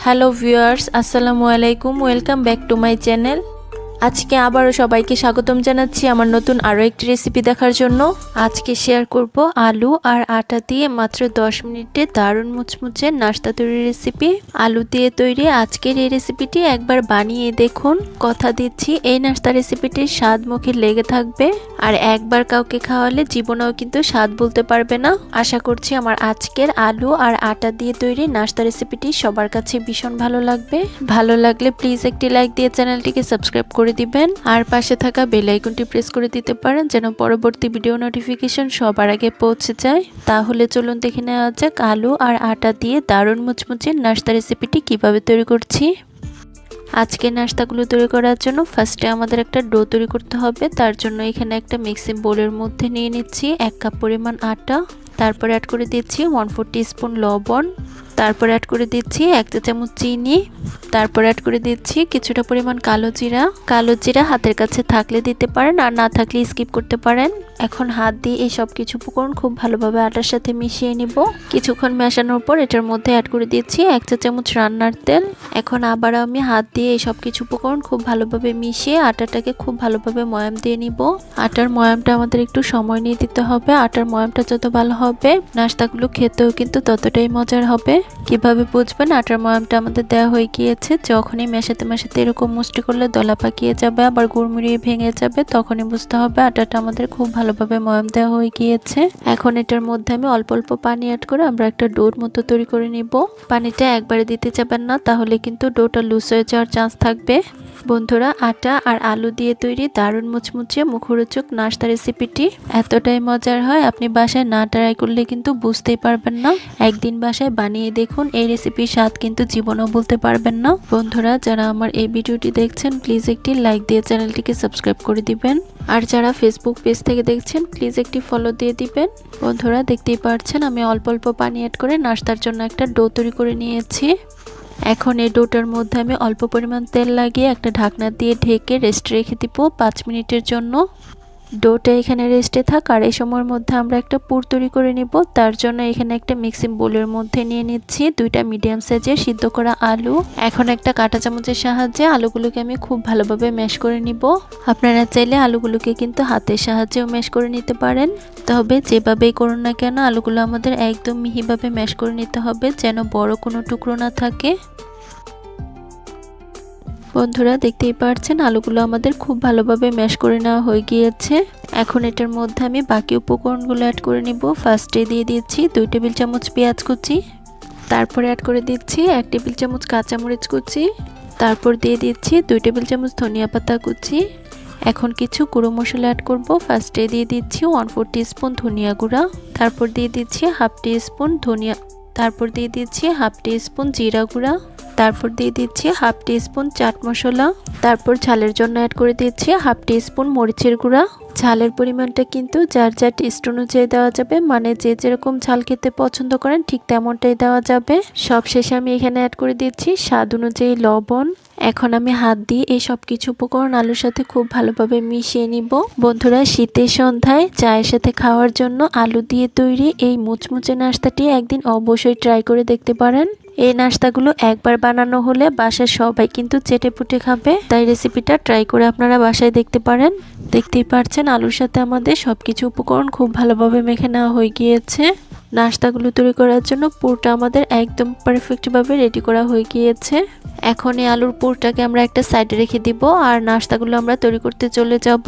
Hello viewers, আসসালামু আলাইকুম। Welcome back to my channel. আজকে আবারও সবাইকে স্বাগতম জানাচ্ছি আমার নতুন আরও একটি রেসিপি দেখার জন্য। আজকে শেয়ার করব আলু আর আটা দিয়ে মাত্র 10 মিনিটে দারুণ মুচমুচে নাস্তা তৈরির রেসিপি। আলু দিয়ে তৈরি আজকের এই রেসিপিটি একবার বানিয়ে দেখুন। কথা দিচ্ছি এই নাস্তা রেসিপিটির স্বাদ মুখে লেগে থাকবে, আর একবার কাউকে খাওয়ালে জীবনেও কিন্তু স্বাদ বলতে পারবে না। আশা করছি আমার আজকের আলু আর আটা দিয়ে তৈরি নাস্তা রেসিপিটি সবার কাছে ভীষণ ভালো লাগবে। ভালো লাগলে প্লিজ একটি লাইক দিয়ে চ্যানেলটিকে সাবস্ক্রাইব করে দিবেন, আর পাশে থাকা বেল আইকনটি প্রেস করে দিতে পারেন যেন পরবর্তী ভিডিও নোটিফিকেশন সবার আগে পৌঁছে যায়। তাহলে চলুন দেখে নেওয়া যাক আলু আর আটা দিয়ে দারুণ মুচমুচে নাস্তা রেসিপিটি কিভাবে তৈরি করছি। আজকে নাস্তাগুলো তৈরি করার জন্য ফার্স্টে আমাদের একটা ডো তৈরি করতে হবে। তার জন্য এখানে একটা মিক্সিং বোলের মধ্যে নিয়ে নিচ্ছি 1 কাপ পরিমাণ আটা, তারপর অ্যাড করে দিচ্ছি 1/4 টিস্পুন লবণ, তারপর অ্যাড করে দিচ্ছি 1 চা চামচ চিনি, তারপর অ্যাড করে দিচ্ছি কিছুটা পরিমাণ কালো জিরা হাতের কাছে থাকলে দিতে পারেন, আর না থাকলে স্কিপ করতে পারেন। এখন হাত দিয়ে এই সব কিছু উপকরণ খুব ভালোভাবে আটার সাথে মিশিয়ে নিব। কিছুক্ষণ মেশানোর পর এটার মধ্যে অ্যাড করে দিচ্ছি 1 চা চামচ রান্নার তেল। এখন আবার আমি হাত দিয়ে এই সব কিছু উপকরণ খুব ভালোভাবে মিশিয়ে আটাটাকে খুব ভালোভাবে ময়াম দিয়ে নিব। আটার ময়ামটা আমাদের একটু সময় নিয়ে দিতে হবে। আটার ময়ামটা যত ভালো হবে নাস্তাগুলো খেতেও কিন্তু ততটাই মজার হবে। কিভাবে বুঝবেন আটার ময়ামটা আমাদের দেওয়া হয়ে গিয়েছে? যখনই মেশাতে মেশাতে এরকম মুষ্টি করলে দলা পাকিয়ে যাবে, আবার গুড়মুড়িয়ে ভেঙে যাবে, তখনই বুঝতে হবে আটাটা আমাদের খুব ভালোভাবে ময়াম দেওয়া হয়ে গিয়েছে। এখন এটার মধ্যে আমি অল্প অল্প পানি অ্যাড করে আমরা একটা ডোর মতো তৈরি করে নিব। পানিটা একবারে দিতে যাবেন না, তাহলে কিন্তু ডোটা লুজ হয়ে যাওয়ার চান্স থাকবে। বন্ধুরা, আটা আর আলু দিয়ে তৈরি দারুণ মুচমুচে মুখরোচক নাস্তা রেসিপিটি এতটাই মজার হয়, আপনি বাসায় না ট্রাই করলে কিন্তু বুঝতেই পারবেন না। একদিন বাসায় বানিয়ে দেখুন, এই রেসিপির স্বাদ কিন্তু জীবনেও বলতে পারবেন না। বন্ধুরা, যারা আমার এই ভিডিওটি দেখছেন প্লিজ একটি লাইক দিয়ে চ্যানেলটিকে সাবস্ক্রাইব করে দিবেন, আর যারা ফেসবুক পেজ থেকে দেখছেন প্লিজ একটি ফলো দিয়ে দিবেন। বন্ধুরা, দেখতেই পাচ্ছেন আমি অল্প অল্প পানি অ্যাড করে নাস্তার জন্য একটা ডো তৈরি করে নিয়েছি। এখন এই ডোটার মধ্যে আমি অল্প পরিমাণ তেল লাগিয়ে একটা ঢাকনা দিয়ে ঢেকে রেস্টে রেখে দিব 5 মিনিটের জন্য। ডোটা এখানে রেস্টে থাক, আর এই সময়ের মধ্যে আমরা একটা পুর তৈরি করে নিব। তার জন্য এখানে একটা মিক্সিং বোলের মধ্যে নিয়ে নিচ্ছি 2টা মিডিয়াম সাইজের সিদ্ধ করা আলু। এখন একটা কাঁটা চামচের সাহায্যে আলুগুলোকে আমি খুব ভালোভাবে ম্যাশ করে নিব। আপনারা চাইলে আলুগুলোকে কিন্তু হাতের সাহায্যেও ম্যাশ করে নিতে পারেন, তবে যেভাবেই করুন না কেন আলুগুলো আমাদের একদম মিহিভাবে ম্যাশ করে নিতে হবে যেন বড় কোনো টুকরো না থাকে। বন্ধুরা, দেখতেই পাচ্ছেন আলুগুলো আমাদের খুব ভালোভাবে ম্যাশ করে নেওয়া হয়ে গিয়েছে। এখন এটার মধ্যে আমি বাকি উপকরণগুলো অ্যাড করে নিব। ফার্স্টে দিয়ে দিচ্ছি 2 টেবিল চামচ পেঁয়াজ কুচি, তারপরে অ্যাড করে দিচ্ছি 1 টেবিল চামচ কাঁচামরিচ কুচি, তারপর দিয়ে দিচ্ছি 2 টেবিল চামচ ধনিয়া পাতা কুচি। এখন কিছু গুঁড়ো মশলা অ্যাড করব। ফার্স্টে দিয়ে দিচ্ছি 1/4 টিস্পুন ধনিয়া গুঁড়া, তারপর দিয়ে দিচ্ছি হাফ টিস্পুন জিরা গুঁড়া, তারপর দিয়ে দিচ্ছি হাফ টিস্পুন চাট মশলা, তারপর ঝালের জন্য অ্যাড করে দিচ্ছি হাফ টিস্পুন মরিচের গুঁড়া। ঝালের পরিমাণটা কিন্তু যার যার টেস্ট অনুযায়ী দেওয়া যাবে, মানে যে যেরকম ঝাল খেতে পছন্দ করেন ঠিক তেমনটাই দেওয়া যাবে। সবশেষে আমি এখানে অ্যাড করে দিচ্ছি স্বাদ অনুযায়ী লবণ। এখন আমি হাত দিয়ে এই সব কিছু উপকরণ আলুর সাথে খুব ভালোভাবে মিশিয়ে নিব। বন্ধুরা, শীতের সন্ধ্যায় চায়ের সাথে খাওয়ার জন্য আলু দিয়ে তৈরি এই মুচমুচে নাস্তাটি একদিন অবশ্যই ট্রাই করে দেখতে পারেন। এই নাস্তাগুলো একবার বানানো হলে বাসার সবাই কিন্তু চেটেপুটে খাবে, তাই রেসিপিটা ট্রাই করে আপনারা বাসায় দেখতে পারেন। দেখতেই পাচ্ছেন আলুর সাথে আমাদের সবকিছু উপকরণ খুব ভালোভাবে মেখে নেওয়া হয়ে গিয়েছে। নাস্তাগুলো তৈরি করার জন্য পুরটা আমাদের একদম পারফেক্টভাবে রেডি করা হয়ে গিয়েছে। এখন এই আলুর পুরটাকে আমরা একটা সাইডে রেখে দিব, আর নাস্তাগুলো আমরা তৈরি করতে চলে যাব।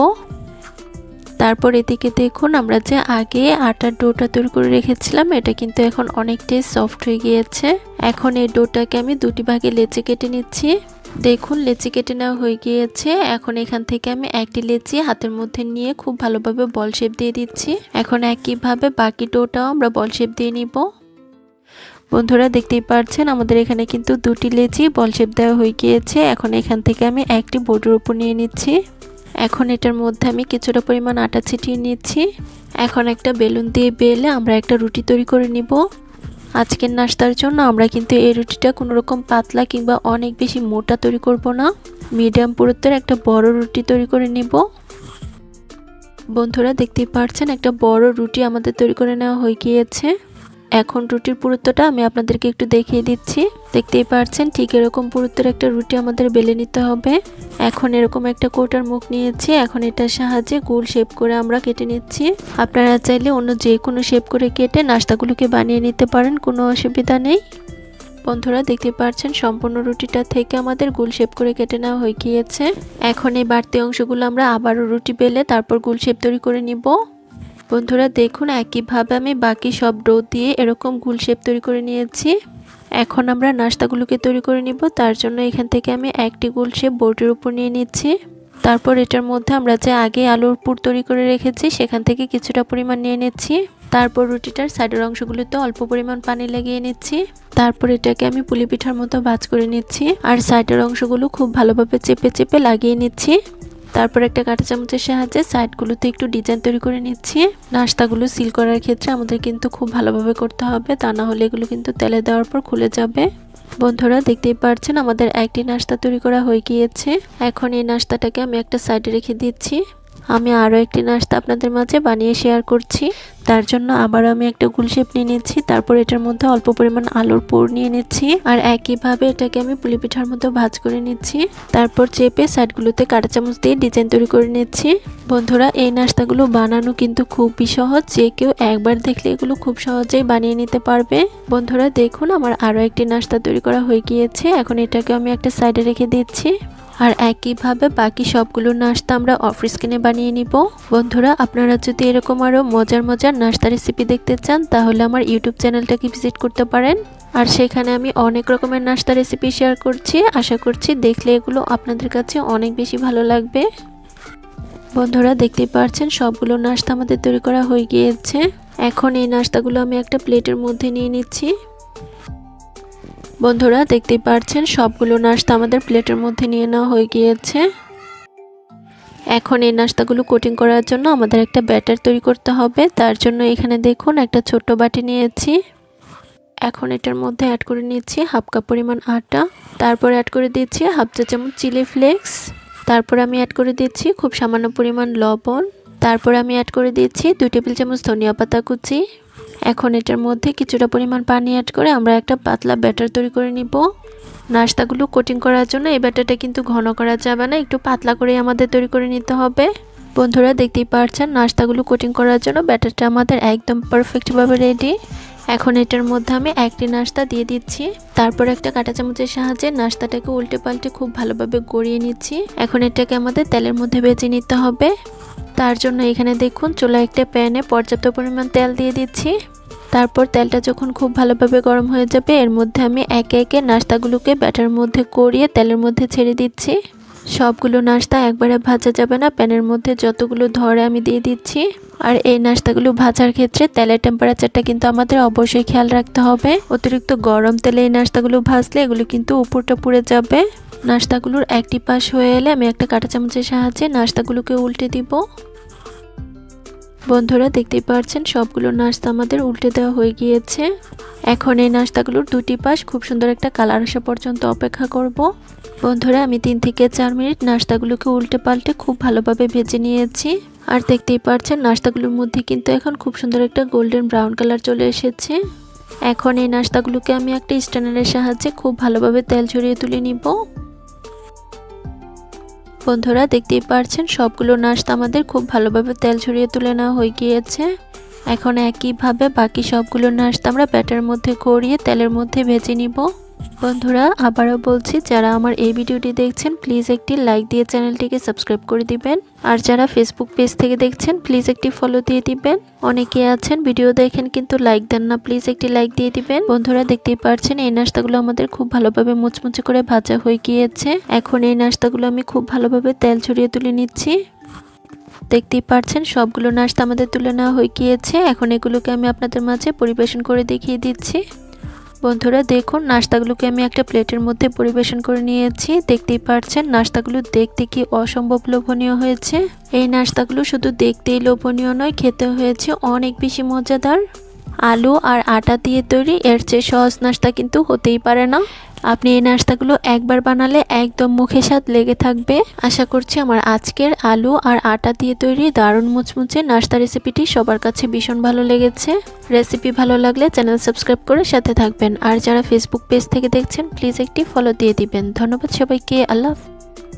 তারপর এদিকে দেখুন আমরা যে আগে আটার ডোটা তৈরি করে রেখেছিলাম এটা কিন্তু এখন অনেকটাই সফট হয়ে গিয়েছে। এখন এই ডোটাকে আমি 2টি ভাগে লেচি কেটে নিচ্ছি। দেখুন লেচি কেটে নেওয়া হয়ে গিয়েছে। এখন এখান থেকে আমি একটি লেচি হাতের মধ্যে নিয়ে খুব ভালোভাবে বল শেপ দিয়ে দিচ্ছি। এখন একইভাবে বাকি ডোটাও আমরা বল শেপ দিয়ে নিব। বন্ধুরা, দেখতেই পাচ্ছেন আমাদের এখানে কিন্তু 2টি লেচি বল শেপ দেওয়া হয়ে গিয়েছে। এখন এখান থেকে আমি একটি বোর্ডের উপর নিয়ে নিচ্ছি। এখন এটার মধ্যে আমি কিছুটা পরিমাণ আটা ছিটিয়ে নিচ্ছি। এখন একটা বেলুন দিয়ে বেলে আমরা একটা রুটি তৈরি করে নিব। আজকের নাস্তার জন্য আমরা কিন্তু এই রুটিটা কোনো রকম পাতলা কিংবা অনেক বেশি মোটা তৈরি করব না, মিডিয়াম পুরুত্বের একটা বড় রুটি তৈরি করে নিব। বন্ধুরা, দেখতেই পাচ্ছেন একটা বড় রুটি আমাদের তৈরি করে নেওয়া হয়ে গিয়েছে। এখন রুটির পুরুত্বটা আমি আপনাদেরকে একটু দেখিয়ে দিচ্ছি। দেখতেই পাচ্ছেন ঠিক এরকম পুরুত্বের একটা রুটি আমাদের বেলে নিতে হবে। এখন এরকম একটা কৌটার মুখ নিয়েছি, এখন এটার সাহায্যে গোল শেপ করে আমরা কেটে নিচ্ছি। আপনারা চাইলে অন্য যে কোনো শেপ করে কেটে নাস্তাগুলোকে বানিয়ে নিতে পারেন, কোনো অসুবিধা নেই। বন্ধুরা দেখতে পাচ্ছেন সম্পূর্ণ রুটিটা থেকে আমাদের গোল শেপ করে কেটে নেওয়া হয়ে গিয়েছে। এখন এই বাড়তি অংশগুলো আমরা আবারও রুটি বেলে তারপর গোল শেপ তৈরি করে নিব। বন্ধুরা দেখুন একইভাবে আমি বাকি সব ডো দিয়ে এরকম গোল শেপ তৈরি করে নিয়েছি। এখন আমরা নাস্তাগুলোকে তৈরি করে নিব। তার জন্য এখান থেকে আমি একটি গোল শেপ বোর্ডের উপর নিয়ে নিচ্ছি। তারপর এটার মধ্যে আমরা যে আগে আলুর পুর তৈরি করে রেখেছি সেখান থেকে কিছুটা পরিমাণ নিয়ে নিচ্ছি। তারপর রুটিটার সাইডের অংশগুলোতে অল্প পরিমাণ পানি লাগিয়ে নিচ্ছি। তারপর এটাকে আমি পুলি পিঠার মতো ভাঁজ করে নিচ্ছি আর সাইডের অংশগুলো খুব ভালোভাবে চেপে চেপে লাগিয়ে নিচ্ছি। তারপর একটা কাঁটা চামচের সাহায্যে সাইডগুলোতে একটু ডিজাইন তৈরি করে নিচ্ছি। নাস্তাগুলো সিল করার ক্ষেত্রে আমাদের কিন্তু খুব ভালোভাবে করতে হবে, তা না হলে এগুলো কিন্তু তেলে দেওয়ার পর খুলে যাবে। বন্ধুরা দেখতেই পাচ্ছেন আমাদের একটি নাস্তা তৈরি করা হয়ে গিয়েছে। এখন এই নাস্তাটাকে আমি একটা সাইডে রেখে দিচ্ছি। আমি আরও একটি নাস্তা আপনাদের মাঝে বানিয়ে শেয়ার করছি। তার জন্য আবার আমি একটা গোল শেপ নিয়ে নিচ্ছি। তারপর এটার মধ্যে অল্প পরিমাণ আলুর পুর নিয়ে নিচ্ছি আর একইভাবে এটাকে আমি পুলি পিঠার মতো ভাঁজ করে নিচ্ছি। তারপর চেপে সাইডগুলোতে কাঁটা চামচ দিয়ে ডিজাইন তৈরি করে নিচ্ছি। বন্ধুরা এই নাস্তাগুলো বানানো কিন্তু খুবই সহজ, যে কেউ একবার দেখলে এগুলো খুব সহজেই বানিয়ে নিতে পারবে। বন্ধুরা দেখুন আমার আরও একটি নাস্তা তৈরি করা হয়ে গিয়েছে। এখন এটাকে আমি একটা সাইডে রেখে দিচ্ছি আর একইভাবে বাকি সবগুলো নাস্তা আমরা অফ স্ক্রিনে বানিয়ে নিব। বন্ধুরা আপনারা যদি এরকম আরও মজার মজার নাস্তা রেসিপি দেখতে চান তাহলে আমার ইউটিউব চ্যানেলটাকে ভিজিট করতে পারেন। আর সেখানে আমি অনেক রকমের নাস্তা রেসিপি শেয়ার করছি। আশা করছি দেখলে এগুলো আপনাদের কাছে অনেক বেশি ভালো লাগবে। বন্ধুরা দেখতেই পাচ্ছেন সবগুলো নাস্তা আমাদের তৈরি করা হয়ে গিয়েছে। এখন এই নাস্তাগুলো আমি একটা প্লেটের মধ্যে নিয়ে নিচ্ছি। বন্ধুরা দেখতেই পাচ্ছেন সবগুলো নাস্তা আমাদের প্লেটের মধ্যে নিয়ে নেওয়া হয়ে গিয়েছে। এখন এই নাস্তাগুলো কোটিং করার জন্য আমাদের একটা ব্যাটার তৈরি করতে হবে। তার জন্য এখানে দেখুন একটা ছোট্ট বাটি নিয়েছি। এখন এটার মধ্যে অ্যাড করে নিচ্ছি হাফ কাপ পরিমাণ আটা। তারপর অ্যাড করে দিচ্ছি হাফ চা চামচ চিলি ফ্লেক্স। তারপর আমি অ্যাড করে দিচ্ছি খুব সামান্য পরিমাণ লবণ। তারপর আমি অ্যাড করে দিচ্ছি 2 টেবিল চামচ ধনিয়া পাতা কুচি। এখন এটার মধ্যে কিছুটা পরিমাণ পানি অ্যাড করে আমরা একটা পাতলা ব্যাটার তৈরি করে নিব। নাস্তাগুলো কোটিং করার জন্য এই ব্যাটারটা কিন্তু ঘন করা যাবে না, একটু পাতলা করে আমাদের তৈরি করে নিতে হবে। বন্ধুরা দেখতেই পাচ্ছেন নাস্তাগুলো কোটিং করার জন্য ব্যাটারটা আমাদের একদম পারফেক্টভাবে রেডি। এখন এটার মধ্যে আমি একটি নাস্তা দিয়ে দিচ্ছি। তারপর একটা কাঁটা চামচের সাহায্যে নাস্তাটাকে উল্টে পাল্টে খুব ভালোভাবে গড়িয়ে নিচ্ছি। এখন এটাকে আমাদের তেলের মধ্যে ভেজে নিতে হবে। তার জন্য এখানে দেখুন চুলায় একটা প্যানে পর্যাপ্ত পরিমাণ তেল দিয়ে দিচ্ছি। তারপর তেলটা যখন খুব ভালোভাবে গরম হয়ে যাবে এর মধ্যে আমি একে একে নাস্তাগুলোকে ব্যাটার মধ্যে গড়িয়ে তেলের মধ্যে ছেড়ে দিচ্ছি। সবগুলো নাস্তা একবারে ভাজা যাবে না, প্যানের মধ্যে যতগুলো ধরে আমি দিয়ে দিচ্ছি। আর এই নাস্তাগুলো ভাজার ক্ষেত্রে তেলের টেম্পারেচারটা কিন্তু আমাদের অবশ্যই খেয়াল রাখতে হবে। অতিরিক্ত গরম তেলে এই নাস্তাগুলো ভাজলে এগুলো কিন্তু উপরটা পুড়ে যাবে। নাস্তাগুলোর একটি পাশ হয়ে এলে আমি একটা কাঁটা চামচের সাহায্যে নাস্তাগুলোকে উল্টে দিব। বন্ধুরা দেখতেই পাচ্ছেন সবগুলো নাস্তা আমাদের উল্টে দেওয়া হয়ে গিয়েছে। এখন এই নাস্তাগুলোর দুটি পাশ খুব সুন্দর একটা কালার আসা পর্যন্ত অপেক্ষা করব। বন্ধুরা আমি 3 থেকে 4 মিনিট নাস্তাগুলোকে উল্টে পাল্টে খুব ভালোভাবে ভেজে নিয়েছি। আর দেখতেই পাচ্ছেন নাস্তাগুলোর মধ্যে কিন্তু এখন খুব সুন্দর একটা গোল্ডেন ব্রাউন কালার চলে এসেছে। এখন এই নাস্তাগুলোকে আমি একটা স্ট্যান্ডারের সাহায্যে খুব ভালোভাবে তেল ঝরিয়ে তুলে নিব। বন্ধুরা দেখতেই পাচ্ছেন সবগুলো নাস্তা আমাদের খুব ভালোভাবে তেল ঝরিয়ে তুলে নেওয়া হয়ে গিয়েছে। এখন একইভাবে বাকি সবগুলো নাস্তা আমরা ব্যাটার মধ্যে গড়িয়ে তেলের মধ্যে ভেজে নিব। বন্ধুরা আবারও বলছি, যারা আমার এই ভিডিওটি দেখছেন প্লিজ একটি লাইক দিয়ে চ্যানেলটিকে সাবস্ক্রাইব করে দিবেন। আর যারা ফেসবুক পেজ থেকে দেখছেন প্লিজ একটি ফলো দিয়ে দিবেন। অনেকে আছেন ভিডিও দেখেন কিন্তু লাইক দেন না, প্লিজ একটি লাইক দিয়ে দিবেন। বন্ধুরা দেখতেই পাচ্ছেন এই নাস্তাগুলো আমাদের খুব ভালোভাবে মুচমুচে করে ভাজা হয়ে গিয়েছে। এখন এই নাস্তাগুলো আমি খুব ভালোভাবে তেল ছড়িয়ে তুলে নিচ্ছি। দেখতেই পাচ্ছেন সবগুলো নাস্তা আমাদের তুলে নেওয়া হয়ে গিয়েছে। এখন এগুলোকে আমি আপনাদের মাঝে পরিবেশন করে দেখিয়ে দিচ্ছি। বন্ধুরা দেখুন নাস্তাগুলোকে আমি একটা প্লেটের মধ্যে পরিবেশন করে নিয়েছি। দেখতেই পাচ্ছেন নাস্তাগুলো দেখতে কি অসম্ভব লোভনীয় হয়েছে। এই নাস্তাগুলো শুধু দেখতেই লোভনীয় নয়, খেতে হয়েছে অনেক বেশি মজাদার। আলু আর আটা দিয়ে তৈরি এর চেয়ে সহজ নাস্তা কিন্তু হতেই পারে না। আপনি এই নাস্তাগুলো একবার বানালে একদম মুখে স্বাদ লেগে থাকবে। আশা করছি আমার আজকের আলু আর আটা দিয়ে তৈরি দারুণ মুচমুচে নাস্তা রেসিপিটি সবার কাছে ভীষণ ভালো লেগেছে। রেসিপি ভালো লাগলে চ্যানেল সাবস্ক্রাইব করে সাথে থাকবেন, আর যারা ফেসবুক পেজ থেকে দেখছেন প্লিজ একটি ফলো দিয়ে দিবেন। ধন্যবাদ সবাইকে, আল্লাহ হাফেজ।